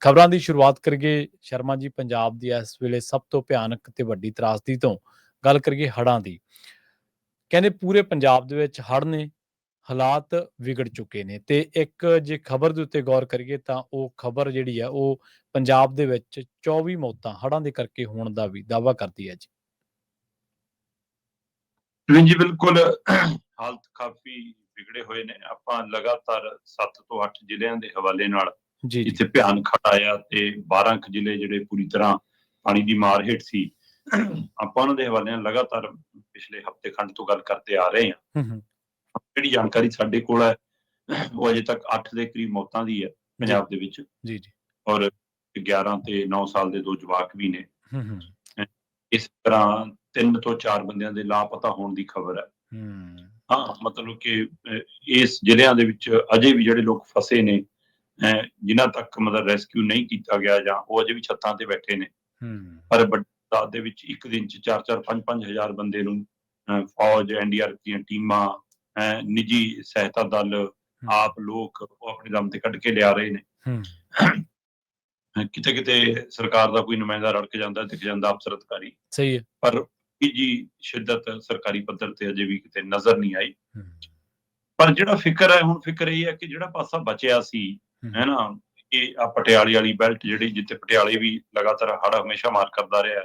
ਖਬਰਾਂ ਦੀ ਸ਼ੁਰੂਆਤ ਕਰੀਏ ਸ਼ਰਮਾ ਜੀ ਪੰਜਾਬ ਦੀ ਇਸ ਵੇਲੇ ਸਭ ਤੋਂ ਭਿਆਨਕ ਤੇ ਵੱਡੀ ਤਰਾਸਦੀ ਤੋਂ। ਗੱਲ ਕਰੀਏ ਹੜ੍ਹਾਂ ਦੀ। ਕਹਿੰਦੇ ਪੂਰੇ ਪੰਜਾਬ ਦੇ ਵਿੱਚ ਹੜ੍ਹ ਨੇ, ਹਾਲਾਤ ਵਿਗੜ ਚੁੱਕੇ ਨੇ ਤੇ ਇੱਕ ਜੇ ਖਬਰ ਦੇ ਉੱਤੇ ਗੌਰ ਕਰੀਏ ਤਾਂ ਉਹ ਖਬਰ ਜਿਹੜੀ ਹੈ ਉਹ ਪੰਜਾਬ ਦੇ ਵਿੱਚ 24 ਮੌਤਾਂ ਹੜ੍ਹਾਂ ਦੇ ਕਰਕੇ ਹੋਣ ਦਾ ਵੀ ਦਾਅਵਾ ਕਰਦੀ ਹੈ ਜੀ। ਜੀ ਬਿਲਕੁਲ ਹਾਲਤ ਕਾਫੀ ਵਿਗੜੇ ਹੋਏ ਨੇ। ਆਪਾਂ ਲਗਾਤਾਰ 7 ਤੋਂ 8 ਜ਼ਿਲ੍ਹਿਆਂ ਦੇ ਹਵਾਲੇ ਨਾਲ ਇੱਥੇ ਭਿਆਨਕ ਹੜ੍ਹ ਆਇਆ ਤੇ 12 ਜ਼ਿਲ੍ਹੇ ਜਿਹੜੇ ਪੂਰੀ ਤਰ੍ਹਾਂ ਪਾਣੀ ਦੀ ਮਾਰ ਹੇਠ ਸੀ। ਆਪਾਂ ਉਹਨਾਂ ਦੇ ਹਵਾਲੇ ਨਾਲ ਲਗਾਤਾਰ ਪਿਛਲੇ ਹਫ਼ਤੇ ਖੰਡ ਤੋਂ ਗੱਲ ਕਰਦੇ ਆ ਰਹੇ ਹਾਂ। ਜਿਹੜੀ ਜਾਣਕਾਰੀ ਸਾਡੇ ਕੋਲ ਹੈ ਉਹ ਅਜੇ ਤੱਕ 8 ਦੇ ਕਰੀਬ ਮੌਤਾਂ ਦੀ ਹੈ ਪੰਜਾਬ ਦੇ ਵਿੱਚ, ਔਰ 11 ਤੇ 9 ਸਾਲ ਦੇ 2 ਜਵਾਕ ਵੀ ਨੇ। ਇਸ ਤਰ੍ਹਾਂ 3 ਤੋਂ 4 ਬੰਦਿਆਂ ਦੇ ਲਾਪਤਾ ਹੋਣ ਦੀ ਖਬਰ ਹੈ। ਹਾਂ, ਮਤਲਬ ਕਿ ਇਸ ਜ਼ਿਲ੍ਹਿਆਂ ਦੇ ਵਿੱਚ ਅਜੇ ਵੀ ਜਿਹੜੇ ਲੋਕ ਫਸੇ ਨੇ, ਜਿਨ੍ਹਾਂ ਤੱਕ ਮਤਲਬ ਰੈਸਕਿਊ ਨਹੀਂ ਕੀਤਾ ਗਿਆ ਜਾਂ ਉਹ ਅਜੇ ਵੀ ਛੱਤਾਂ ਤੇ ਬੈਠੇ ਨੇ। ਪਰ ਵੱਡੀ ਤਾਦਾਦ ਦੇ ਵਿੱਚ ਇੱਕ ਦਿਨ 'ਚ 4-4, 5-5 ਹਜ਼ਾਰ ਬੰਦੇ ਨੂੰ ਫੌਜ, NDRF ਦੀਆਂ ਟੀਮਾਂ, ਨਿੱਜੀ ਸਹਾਇਤਾ ਦਲ, ਆਪ ਲੋਕ ਉਹ ਆਪਣੇ ਦਮ ਤੇ ਕੱਢ ਕੇ ਲਿਆ ਰਹੇ ਨੇ। ਕਿਤੇ ਕਿਤੇ ਸਰਕਾਰ ਦਾ ਕੋਈ ਨੁਮਾਇੰਦਾ ਰੜਕ ਜਾਂਦਾ, ਦਿਖ ਜਾਂਦਾ ਅਫਸਰ ਅਧਿਕਾਰੀ, ਪਰ ਜੀ ਸ਼ਿੱਦਤ ਸਰਕਾਰੀ ਪੱਧਰ ਤੇ ਅਜੇ ਵੀ ਕਿਤੇ ਨਜ਼ਰ ਨਹੀਂ ਆਈ। ਪਰ ਜਿਹੜਾ ਫਿਕਰ ਹੈ ਹੁਣ, ਫਿਕਰ ਇਹ ਹੈ ਕਿ ਜਿਹੜਾ ਪਾਸਾ ਬਚਿਆ ਸੀ, ਹੈ ਨਾ, ਇਹ ਆ ਪਟਿਆਲੇ ਵਾਲੀ ਬੈਲਟ ਜਿਹੜੀ, ਜਿੱਥੇ ਪਟਿਆਲੇ ਵੀ ਲਗਾਤਾਰ ਹੜ੍ਹ ਹਮੇਸ਼ਾ ਮਾਰ ਕਰਦਾ ਰਿਹਾ।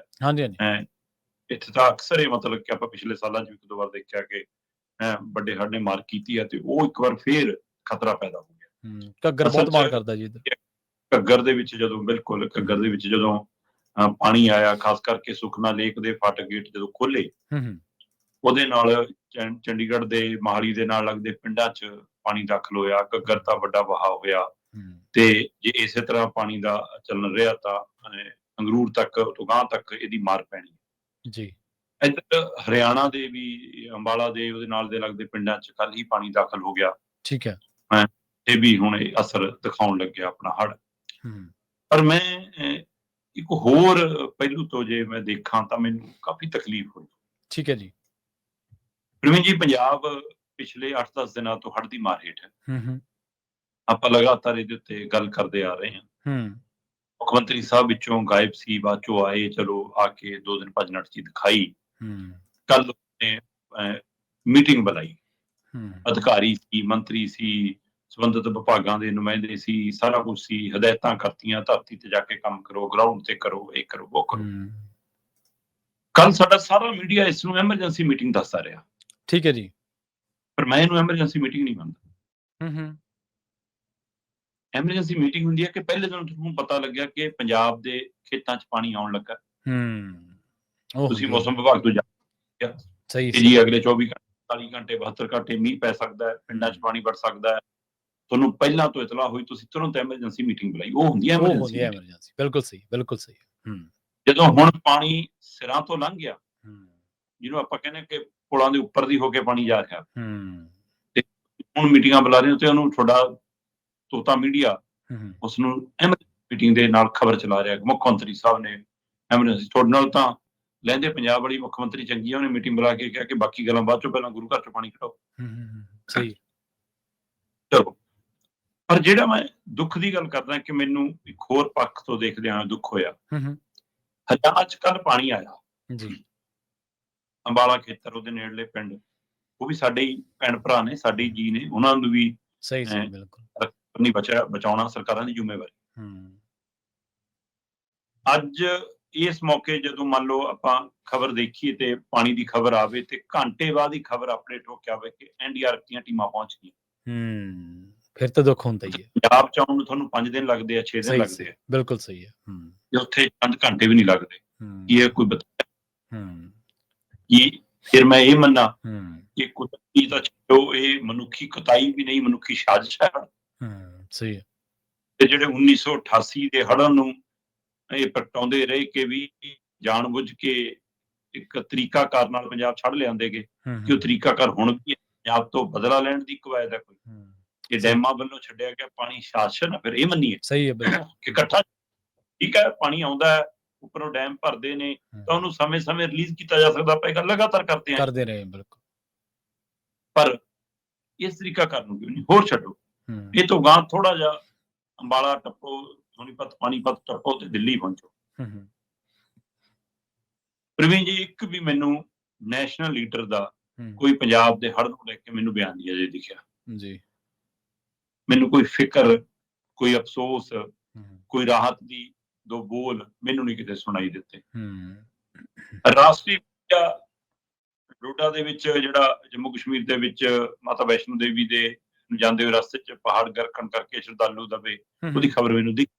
ਇੱਥੇ ਤਾਂ ਅਕਸਰ ਇਹ ਮਤਲਬ ਕਿ ਆਪਾਂ ਪਿਛਲੇ ਸਾਲਾਂ 'ਚ ਵੀ ਇੱਕ ਦੋ ਵਾਰ ਦੇਖਿਆ ਕਿ ਵੱਡੇ ਹੜ੍ਹ ਨੇ ਮਾਰ ਕੀਤੀ ਹੈ ਤੇ ਉਹ ਇੱਕ ਵਾਰ ਫੇਰ ਖਤਰਾ ਪੈਦਾ ਹੋ ਗਿਆ। ਘੱਗਰ ਬਹੁਤ ਮਾਰ ਕਰਦਾ ਜੀ। ਘੱਗਰ ਦੇ ਵਿੱਚ ਜਦੋਂ, ਬਿਲਕੁਲ ਘੱਗਰ ਦੇ ਵਿੱਚ ਜਦੋਂ ਪਾਣੀ ਆਇਆ, ਖਾਸ ਕਰਕੇ ਸੁਖਨਾ ਲੇਕ ਦੇ ਫਾਟਕ ਗੇਟ ਜਦੋਂ ਖੋਲੇ, ਉਹਦੇ ਨਾਲ ਚੰਡੀਗੜ੍ਹ ਦੇ ਮੋਹਾਲੀ ਦੇ ਨਾਲ ਲੱਗਦੇ ਪਿੰਡਾਂ 'ਚ ਪਾਣੀ ਦਾਖਲ ਹੋਇਆ। ਘੱਗਰ ਦਾ ਵੱਡਾ ਵਹਾਅ ਹੋਇਆ ਤੇ ਜੇ ਇਸੇ ਤਰ੍ਹਾਂ ਪਾਣੀ ਦਾ ਚੱਲਣ ਰਿਹਾ ਤਾਂ ਸੰਗਰੂਰ ਤੱਕ, ਗਾਂਹ ਤੱਕ ਇਹਦੀ ਮਾਰ ਪੈਣੀ ਜੀ। ਇੱਧਰ ਹਰਿਆਣਾ ਦੇ ਵੀ ਅੰਬਾਲਾ ਦੇ ਉਹਦੇ ਨਾਲ ਦੇ ਲੱਗਦੇ ਪਿੰਡਾਂ 'ਚ ਕੱਲ ਹੀ ਪਾਣੀ ਦਾਖਲ ਹੋ ਗਿਆ। ਠੀਕ ਹੈ। ਇਹ ਵੀ ਹੁਣ ਇਹ ਅਸਰ ਦਿਖਾਉਣ ਲੱਗਿਆ ਆਪਣਾ ਹੜ੍ਹ। ਪਰ ਮੈਂ ਇੱਕ ਹੋਰ ਪਹਿਲੂ ਤੋਂ ਜੇ ਮੈਂ ਦੇਖਾਂ ਤਾਂ ਮੈਨੂੰ ਕਾਫੀ ਤਕਲੀਫ ਹੋਈ। ਠੀਕ ਹੈ ਜੀ। ਪ੍ਰਵੀਨ ਜੀ, ਪੰਜਾਬ ਪਿਛਲੇ 8-10 ਦਿਨਾਂ ਤੋਂ ਹੜ੍ਹ ਦੀ ਮਾਰ ਹੇਠ ਹੈ। ਆਪਾਂ ਲਗਾਤਾਰ ਇਹਦੇ ਉੱਤੇ ਗੱਲ ਕਰਦੇ ਆ ਰਹੇ ਹਾਂ। ਮੁੱਖ ਮੰਤਰੀ ਸਾਹਿਬ ਵਿੱਚੋਂ ਗਾਇਬ ਸੀ, ਬਾਅਦ ਚੋਂ ਆਏ, ਚਲੋ ਆ ਕੇ 2 ਦਿਨ ਭੱਜ ਨੱਠ ਜੀ ਦਿਖਾਈ। ਕੱਲ ਨੇ ਮੀਟਿੰਗ ਬੁਲਾਈ, ਅਧਿਕਾਰੀ ਸੀ, ਮੰਤਰੀ ਸੀ, ਸੰਬੰਧਿਤ ਵਿਭਾਗਾਂ ਦੇ ਨੁਮਾਇੰਦੇ ਸੀ, ਸਾਰਾ ਕੁਝ ਸੀ। ਹਦਾਇਤਾਂ ਕਰਤੀਆਂ, ਧਰਤੀ ਤੇ ਜਾ ਕੇ ਕੰਮ ਕਰੋ, ਗਰਾਊਂਡ ਤੇ ਕਰੋ, ਇਹ ਕਰੋ, ਉਹ ਕਰੋ। ਕੱਲ ਸਾਡਾ ਸਾਰਾ ਮੀਡੀਆ ਇਸ ਨੂੰ ਐਮਰਜੈਂਸੀ ਮੀਟਿੰਗ ਦੱਸਦਾ ਰਿਹਾ। ਠੀਕ ਹੈ ਜੀ। ਪਰ ਮੈਂ ਇਹਨੂੰ ਐਮਰਜੈਂਸੀ ਮੀਟਿੰਗ ਨਹੀਂ ਮੰਨਦਾ। ਐਮਰਜੈਂਸੀ ਮੀਟਿੰਗ ਹੁੰਦੀ ਹੈ ਕਿ ਪਹਿਲੇ ਦਿਨ ਤੁਹਾਨੂੰ ਪਤਾ ਲੱਗਿਆ ਕਿ ਪੰਜਾਬ ਦੇ ਖੇਤਾਂ 'ਚ ਪਾਣੀ ਆਉਣ ਲੱਗਾ। ਤੁਸੀਂ ਮੌਸਮ ਵਿਭਾਗ ਤੋਂ ਜਾ ਜੀ ਅਗਲੇ 24 ਘੰਟੇ, 48 ਘੰਟੇ, 72 ਘੰਟੇ ਮੀਂਹ ਪੈ ਸਕਦਾ ਹੈ, ਪਿੰਡਾਂ 'ਚ ਪਾਣੀ ਵੜ ਸਕਦਾ ਹੈ। ਤੁਹਾਨੂੰ ਪਹਿਲਾਂ ਤੋਂ ਇਤਲਾਹ ਹੋਈ, ਤੁਸੀਂ ਤੁਰੰਤ ਐਮਰਜੈਂਸੀ ਮੀਟਿੰਗ ਬੁਲਾਈ। ਉਹ ਹੁੰਦੀ ਹੈ ਐਮਰਜੈਂਸੀ। ਬਿਲਕੁਲ ਸਹੀ, ਬਿਲਕੁਲ ਸਹੀ। ਜਦੋਂ ਹੁਣ ਪਾਣੀ ਸਿਰਾਂ ਤੋਂ ਲੰਘ ਗਿਆ, ਜਿਹਨੂੰ ਆਪਾਂ ਕਹਿੰਦੇ ਕਿ ਪੁਲਾਂ ਦੇ ਉੱਪਰ ਦੀ ਹੋ ਕੇ ਪਾਣੀ ਜਾ ਰਿਹਾ, ਤੇ ਹੁਣ ਮੀਟਿੰਗਾਂ ਬੁਲਾ ਰਹੇ ਹੋ ਤੇ ਉਹਨੂੰ ਤੁਹਾਡਾ ਤੋਤਾ ਮੀਡੀਆ ਉਸ ਨੂੰ ਐਮਰਜੈਂਸੀ ਮੀਟਿੰਗ ਦੇ ਨਾਲ ਖਬਰ ਚਲਾ ਰਿਹਾ। ਮੁੱਖ ਮੰਤਰੀ ਸਾਹਿਬ ਨੇ ਐਮਰਜੈਂਸੀ, ਤੁਹਾਡੇ ਨਾਲ ਤਾਂ ਲਹਿੰਦੇ ਪੰਜਾਬ ਵਾਲੀ ਮੁੱਖ ਮੰਤਰੀ ਚੰਗੀ ਆ, ਉਹਨੇ ਮੀਟਿੰਗ ਬੁਲਾ ਕੇ ਕਿਹਾ ਕਿ ਬਾਕੀ ਗੱਲਾਂ ਬਾਅਦ ਚੋਂ, ਪਹਿਲਾਂ ਗੁਰੂ ਘਰ ਚੋਂ ਪਾਣੀ ਕਢਾਓ। ਸਹੀ। ਚਲੋ, ਪਰ ਜਿਹੜਾ ਮੈਂ ਦੁੱਖ ਦੀ ਗੱਲ ਕਰਦਾ ਕਿ ਮੈਨੂੰ ਇੱਕ ਹੋਰ ਪੱਖ ਤੋਂ ਦੇਖਦਿਆਂ ਦੁੱਖ ਹੋਇਆ। ਹਰਿਆਣਾ 'ਚ ਕੱਲ ਪਾਣੀ ਆਇਆ ਜੀ, ਅੰਬਾਲਾ ਖੇਤਰ, ਉਹਦੇ ਨੇੜਲੇ ਪਿੰਡ, ਉਹ ਵੀ ਸਾਡੇ ਹੀ ਭੈਣ ਭਰਾ ਨੇ, ਸਾਡੇ ਹੀ ਜੀ ਨੇ, ਉਹਨਾਂ ਨੂੰ ਵੀ ਨਹੀਂ ਬਚਾਉਣਾ ਸਰਕਾਰਾਂ ਦੀ ਜ਼ਿੰਮੇਵਾਰੀ। ਅੱਜ ਇਸ ਮੌਕੇ ਜਦੋਂ ਮੰਨ ਲਓ ਆਪਾਂ ਖਬਰ ਦੇਖੀਏ ਤੇ ਪਾਣੀ ਦੀ ਖਬਰ ਆਵੇ ਤੇ ਘੰਟੇ ਬਾਅਦ ਹੀ ਖਬਰ ਅਪਡੇਟ ਹੋ ਕੇ ਆਵੇ ਕਿ NDRF ਦੀਆਂ ਟੀਮਾਂ ਪਹੁੰਚ ਗਈਆਂ। ਫਿਰ ਤਾਂ ਦੁੱਖ ਹੁੰਦਾ ਹੀ ਹੈ। ਪੰਜਾਬ 'ਚ ਆਉਣ ਨੂੰ ਤੁਹਾਨੂੰ 5 ਦਿਨ ਲੱਗਦੇ ਆ, 6 ਦਿਨ ਲੱਗਦੇ ਆ। ਬਿਲਕੁਲ ਸਹੀ ਹੈ। ਉੱਥੇ 5 ਘੰਟੇ ਵੀ ਨਹੀਂ ਲੱਗਦੇ। ਕੀ ਇਹ ਕੋਈ ਕੀ ਫਿਰ ਮੈਂ ਇਹ ਮੰਨਾਂ ਕਿ ਕੁਦਰਤੀ ਤਾਂ ਛੱਡੋ, ਇਹ ਮਨੁੱਖੀ ਕੁਤਾਈ ਵੀ ਨਹੀਂ, ਮਨੁੱਖੀ ਸਾਜ਼ਿਸ਼ ਹੈ। ਸਹੀ ਹੈ। ਤੇ ਜਿਹੜੇ 1988 ਦੇ ਹੜ੍ਹਾਂ ਨੂੰ ਇਹ ਪ੍ਰਗਟਾਉਂਦੇ ਰਹੇ ਕਿ ਵੀ ਜਾਣ ਬੁੱਝ ਕੇ ਇੱਕ ਤਰੀਕਾਕਾਰ ਨਾਲ ਪੰਜਾਬ ਛੱਡ ਲਿਆਂਦੇ ਗਏ, ਕਿ ਉਹ ਤਰੀਕਾਕਾਰ ਹੁਣ ਵੀ ਪੰਜਾਬ ਤੋਂ ਬਦਲਾ ਲੈਣ ਦੀ ਕਵਾਇਦ ਹੈ ਕੋਈ, ਕਿ ਡੈਮਾਂ ਵੱਲੋਂ ਛੱਡਿਆ ਗਿਆ ਪਾਣੀ ਸ਼ਾਸਨ, ਫਿਰ ਇਹ ਮੰਨੀਏ ਕਿ ਇਕੱਠਾ ਠੀਕ ਹੈ, ਪਾਣੀ ਆਉਂਦਾ ਹੈ, ਉੱਪਰੋਂ ਡੈਮ ਭਰਦੇ ਨੇ ਤਾਂ ਉਹਨੂੰ ਸਮੇਂ-ਸਮੇਂ ਰਿਲੀਜ਼ ਕੀਤਾ ਜਾ ਸਕਦਾ। ਆਪਾਂ ਇਹ ਗੱਲ ਲਗਾਤਾਰ ਕਰਦੇ ਰਹੇ, ਬਿਲਕੁਲ। ਪਰ ਇਸ ਤਰੀਕਾਕਾਰ ਨੂੰ ਕਿਉਂ ਨਹੀਂ? ਹੋਰ ਛੱਡੋ, ਇਹ ਤੋਂ ਗਾਂਹ ਥੋੜਾ ਜਿਹਾ ਅੰਬਾਲਾ ਟੱਪੋ, ਸੋਨੀਪਤ ਪਾਣੀਪਤ ਟੱਪੋ ਤੇ ਦਿੱਲੀ ਪਹੁੰਚੋ। ਹੂੰ ਪ੍ਰਵੀਨ ਜੀ, ਇੱਕ ਵੀ ਮੈਨੂੰ ਨੈਸ਼ਨਲ ਲੀਡਰ ਦਾ ਹੂੰ ਕੋਈ ਪੰਜਾਬ ਦੇ ਹੜ੍ਹ ਨੂੰ ਲੈ ਕੇ ਮੈਨੂੰ ਬਿਆਨ ਨਹੀਂ ਅਜੇ ਦਿਖਿਆ। ਜੀ ਮੈਨੂੰ ਕੋਈ ਫਿਕਰ, ਕੋਈ ਅਫਸੋਸ, ਹੂੰ ਕੋਈ ਰਾਹਤ ਦੀ ਦੋ ਬੋਲ ਮੈਨੂੰ ਨਹੀਂ ਕਿਤੇ ਸੁਣਾਈ ਦਿੱਤੇ। ਹੂੰ ਰਾਸ਼ਟਰੀ ਮੀਡੀਆ ਡੋਡਾ ਦੇ ਵਿੱਚ, ਜਿਹੜਾ ਜੰਮੂ ਕਸ਼ਮੀਰ ਦੇ ਵਿੱਚ ਮਾਤਾ ਵੈਸ਼ਨੋ ਦੇਵੀ ਦੇ ਜਾਂਦੇ ਹੋਏ ਰਸਤੇ 'ਚ ਪਹਾੜ ਗਰਕਣ ਕਰਕੇ ਸ਼ਰਧਾਲੂ ਦਬੇ, ਉਹਦੀ ਖਬਰ ਮੈਨੂੰ ਦਿਖੀ।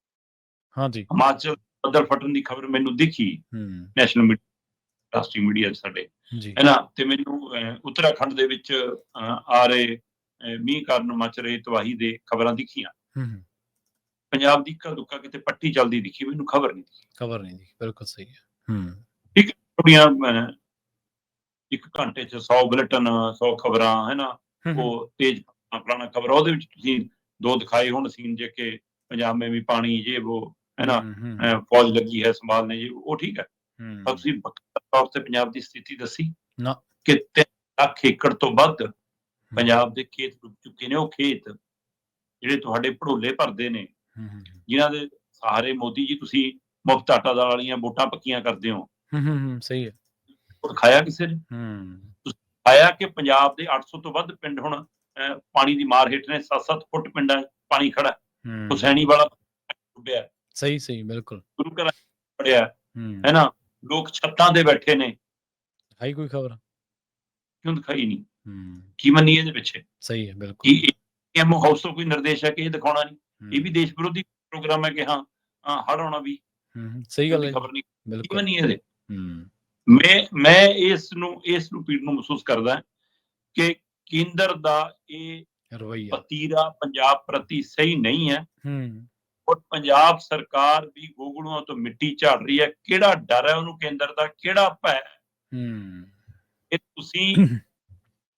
ਹਾਂਜੀ ਹਿਮਾਚਲ ਬੱਦਲ ਫਟਣ ਦੀ ਖਬਰ ਮੈਨੂੰ ਦਿਖੀ ਹੂੰ ਨੈਸ਼ਨਲ ਮੀਡੀਆ, ਰਾਸ਼ਟਰੀ ਮੀਡੀਆ ਸਾਡੇ, ਜੀ ਹੈ ਨਾ। ਤੇ ਮੈਨੂੰ ਉੱਤਰਾਖੰਡ ਦੇ ਵਿੱਚ ਆ ਰਹੇ ਮੀਂਹ ਕਾਰਨ ਮਚ ਰਹੇ ਤਬਾਹੀ ਦੇ ਖਬਰਾਂ ਦਿਖੀਆਂ। ਹੂੰ ਪੰਜਾਬ ਦੀ ਇੱਕਾ ਦੁੱਕਾ ਕਿਤੇ ਪੱਟੀ ਚੱਲਦੀ ਦਿਖੀ, ਮੈਨੂੰ ਖਬਰ ਨਹੀਂ ਦਿਖੀ। ਖਬਰ ਨਹੀਂ ਦੀ, ਬਿਲਕੁਲ ਸਹੀ ਹੈ। ਹੂੰ ਠੀਕ ਹੈ, ਥੋੜੀਆਂ ਇੱਕ ਘੰਟੇ 'ਚ 100 ਬੁਲੇਟਿਨ, 100 ਖਬਰਾਂ, ਹੈ ਨਾ, ਉਹ ਤੇਜ਼ ਫਲਾਣਾ ਖਬਰ, ਉਹਦੇ ਵਿੱਚ ਤੁਸੀਂ ਦੋ ਦਿਖਾਏ ਹੋਣ ਸੀਨ ਜੇ ਕਿ ਪੰਜਾਬ में भी ਪਾਣੀ ਜੇ ਉਹ, ਹੈ ਨਾ, ਫੌਜ ਲੱਗੀ ਹੈ ਸੰਭਾਲਣੇ ਜੀ, ਉਹ ਠੀਕ ਹੈ। ਪਰ ਤੁਸੀਂ ਵੱਖਰੇ ਤੌਰ ਤੇ ਪੰਜਾਬ ਦੀ ਸਥਿਤੀ ਦੱਸੀ ਨਾ ਕਿ 3 ਲੱਖ ਏਕੜ ਤੋਂ ਵੱਧ ਪੰਜਾਬ ਦੇ ਖੇਤ ਡੁੱਬ ਚੁੱਕੇ ਨੇ। ਉਹ ਖੇਤ ਜਿਹੜੇ ਤੁਹਾਡੇ ਭੜੋਲੇ ਭਰਦੇ ਨੇ, ਜਿਨ੍ਹਾਂ ਦੇ ਸਹਾਰੇ ਮੋਦੀ ਜੀ ਤੁਸੀਂ ਮੁਫ਼ਤ ਆਟਾ ਦਾਲ ਵਾਲੀਆਂ ਵੋਟਾਂ ਪੱਕੀਆਂ ਕਰਦੇ ਹੋ, ਸਹੀ ਹੈ। ਉਹ ਦਿਖਾਇਆ ਕਿਸੇ ਨੇ? ਤੁਸੀਂ ਦਿਖਾਇਆ ਕਿ ਪੰਜਾਬ ਦੇ 800 ਤੋਂ ਵੱਧ ਪਿੰਡ ਹੁਣ ਪਾਣੀ ਦੀ ਮਾਰ ਹੇਠ ਨੇ। 7-7 ਫੁੱਟ ਪਿੰਡਾਂ 'ਚ ਪਾਣੀ ਖੜਾ, ਹੁਸੈਨੀ ਵਾਲਾ ਡੁੱਬਿਆ, ਸਹੀ ਸਹੀ ਬਿਲਕੁਲ ਗੁਰੂ ਘਰਾਂ ਖੜਿਆ, ਹੈ ਨਾ, ਲੋਕ ਛੱਤਾਂ ਤੇ ਬੈਠੇ ਨੇ। ਦਿਖਾਈ ਕੋਈ ਖਬਰ? ਕਿਉਂ ਦਿਖਾਈ ਨਹੀਂ? ਕੀ ਮੰਨੀ ਇਹਦੇ ਪਿੱਛੇ? ਸਹੀ ਹੈ ਬਿਲਕੁਲ। ਕੀ ਐਮਓ ਹਾਊਸ ਤੋਂ ਕੋਈ ਨਿਰਦੇਸ਼ ਹੈ ਕਿ ਇਹ ਦਿਖਾਉਣਾ ਨਹੀਂ? ਇਹ ਵੀ ਦੇਸ਼ ਵਿਰੋਧੀ ਪ੍ਰੋਗਰਾਮ ਹੈ ਕਿ ਹਾਂ ਹੜ੍ਹ ਆਉਣਾ ਵੀ ਸਹੀ ਗੱਲ ਹੈ, ਖਬਰ ਨਹੀਂ? ਕੀ ਬਿਲਕੁਲ। ਮੰਨੀ ਇਹਦੇ? ਮੈਂ ਇਸ ਨੂੰ ਪੀੜ ਨੂੰ ਮਹਿਸੂਸ ਕਰਦਾ ਕਿ ਕੇਂਦਰ ਦਾ ਇਹ ਰਵੱਈਆ ਵਤੀਰਾ ਪੰਜਾਬ ਪ੍ਰਤੀ ਸਹੀ ਨਹੀਂ ਹੈ। ਔਰ ਪੰਜਾਬ ਸਰਕਾਰ ਵੀ ਗੋਗੜੂਆਂ ਤੋਂ ਮਿੱਟੀ ਝਾੜ ਰਹੀ ਹੈ। ਕਿਹੜਾ ਡਰ ਹੈ ਉਹਨੂੰ ਕੇਂਦਰ ਦਾ, ਕਿਹੜਾ ਭੈ? ਇਹ ਤੁਸੀਂ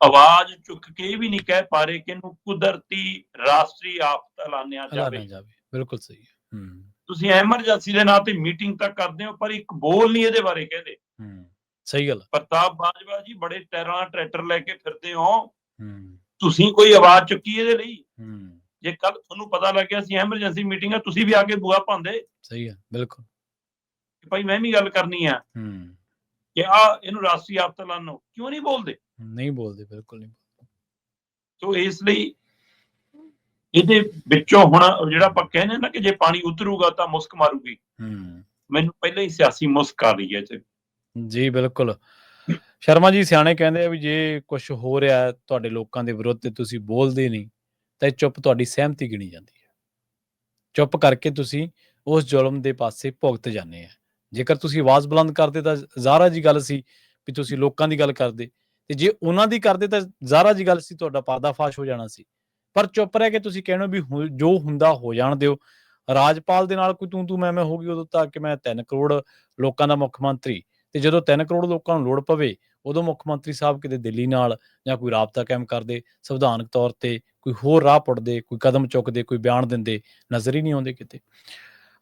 ਆਵਾਜ਼ ਚੁੱਕ ਕੇ ਇਹ ਵੀ ਨਹੀਂ ਕਹਿ ਪਾ ਰਹੇ ਕਿ ਇਹਨੂੰ ਕੁਦਰਤੀ ਰਾਸ਼ਟਰੀ ਆਫਤ ਐਲਾਨਿਆ ਜਾਵੇ। ਬਿਲਕੁਲ ਸਹੀ ਹੈ। ਤੁਸੀਂ ਐਮਰਜੈਂਸੀ ਦੇ ਨਾਂ ਤੇ ਮੀਟਿੰਗ ਤਾਂ ਕਰਦੇ ਹੋ, ਪਰ ਇੱਕ ਬੋਲ ਨਹੀਂ ਇਹਦੇ ਬਾਰੇ ਕਹਿੰਦੇ। ਸਹੀ ਗੱਲ। ਪ੍ਰਤਾਪ ਬਾਜਵਾ ਜੀ ਬੜੇ ਟਾਇਰਾਂ ਟਰੈਕਟਰ ਲੈ ਕੇ ਫਿਰਦੇ ਹੋ, ਤੁਸੀਂ ਕੋਈ ਆਵਾਜ਼ ਚੁੱਕੀ ਇਹਦੇ ਲਈ? ਜੇ ਕੱਲ ਤੁਹਾਨੂੰ ਪਤਾ ਲੱਗਿਆ ਸੀ ਐਮਰਜੈਂਸੀ ਮੀਟਿੰਗ ਹੈ, ਤੁਸੀਂ ਵੀ ਆ ਕੇ ਬੂਹਾ ਪਾਉਂਦੇ। ਸਹੀ ਹੈ ਬਿਲਕੁਲ। ਭਾਈ ਮੈਂ ਵੀ ਗੱਲ ਕਰਨੀ ਆ ਕਿ ਇਹਨੂੰ ਰਾਸ਼ਟਰੀ ਆਫਤ ਐਲਾਨੋ, ਕਿਉਂ ਨਹੀਂ ਬੋਲਦੇ? ਨਹੀਂ ਬੋਲਦੇ, ਬਿਲਕੁਲ ਨਹੀਂ। ਸੋ ਇਸ ਲਈ ਇਹਦੇ ਵਿੱਚੋਂ ਹੁਣ ਜਿਹੜਾ ਆਪਾਂ ਕਹਿੰਦੇ ਨਾ ਕਿ ਜੇ ਪਾਣੀ ਉਤਰੂਗਾ ਤਾਂ ਮੁਸਕ ਮਾਰੂਗੀ, ਮੈਨੂੰ ਪਹਿਲਾਂ ਹੀ ਸਿਆਸੀ ਮੁਸਕ ਆ ਰਹੀ ਹੈ ਜੀ। ਬਿਲਕੁਲ। ਸ਼ਰਮਾ ਜੀ ਸਿਆਣੇ ਕਹਿੰਦੇ ਆ ਵੀ ਜੇ ਕੁਝ ਹੋ ਰਿਹਾ ਤੁਹਾਡੇ ਲੋਕਾਂ ਦੇ ਵਿਰੁੱਧ ਤੇ ਤੁਸੀਂ ਬੋਲਦੇ ਨਹੀਂ ਤਾਂ ਚੁੱਪ ਤੁਹਾਡੀ ਸਹਿਮਤੀ ਗਿਣੀ ਜਾਂਦੀ ਹੈ। ਚੁੱਪ ਕਰਕੇ ਤੁਸੀਂ ਉਸ ਜ਼ੁਲਮ ਦੇ ਪਾਸੇ ਭੁਗਤ ਜਾਂਦੇ ਆ। ਜੇਕਰ ਤੁਸੀਂ ਆਵਾਜ਼ ਬੁਲੰਦ ਕਰਦੇ ਤਾਂ ਜ਼ਾਹਰਾ ਜੀ ਗੱਲ ਸੀ ਵੀ ਤੁਸੀਂ ਲੋਕਾਂ ਦੀ ਗੱਲ ਕਰਦੇ, ਤੇ ਜੇ ਉਹਨਾਂ ਦੀ ਕਰਦੇ ਤਾਂ ਜ਼ਾਹਰਾ ਜੀ ਗੱਲ ਸੀ ਤੁਹਾਡਾ ਪਰਦਾਫਾਸ਼ ਹੋ ਜਾਣਾ ਸੀ। ਪਰ ਚੁੱਪ ਰਹਿ ਕੇ ਤੁਸੀਂ ਕਹਿਣਾ ਵੀ ਜੋ ਹੁੰਦਾ ਹੋ ਜਾਣ ਦਿਓ। ਰਾਜਪਾਲ ਦੇ ਨਾਲ ਕੋਈ ਤੂੰ ਮੈਂ ਹੋ ਗਈ ਉਦੋਂ ਤੱਕ ਕਿ ਮੈਂ 3 ਕਰੋੜ ਲੋਕਾਂ ਦਾ ਮੁੱਖ ਮੰਤਰੀ, ਤੇ ਜਦੋਂ 3 ਕਰੋੜ ਲੋਕਾਂ ਨੂੰ ਲੋੜ ਪਵੇ ਉਦੋਂ ਮੁੱਖ ਮੰਤਰੀ ਸਾਹਿਬ ਕਿਤੇ ਦਿੱਲੀ ਨਾਲ ਜਾਂ ਕੋਈ ਰਾਬਤਾ ਕਾਇਮ ਕਰਦੇ, ਸੰਵਿਧਾਨਕ ਤੌਰ ਤੇ ਕੋਈ ਹੋਰ ਰਾਹ ਪੁੱਟਦੇ, ਕੋਈ ਕਦਮ ਚੁੱਕਦੇ, ਕੋਈ ਬਿਆਨ ਦਿੰਦੇ, ਨਜ਼ਰ ਹੀ ਨਹੀਂ ਆਉਂਦੇ ਕਿਤੇ।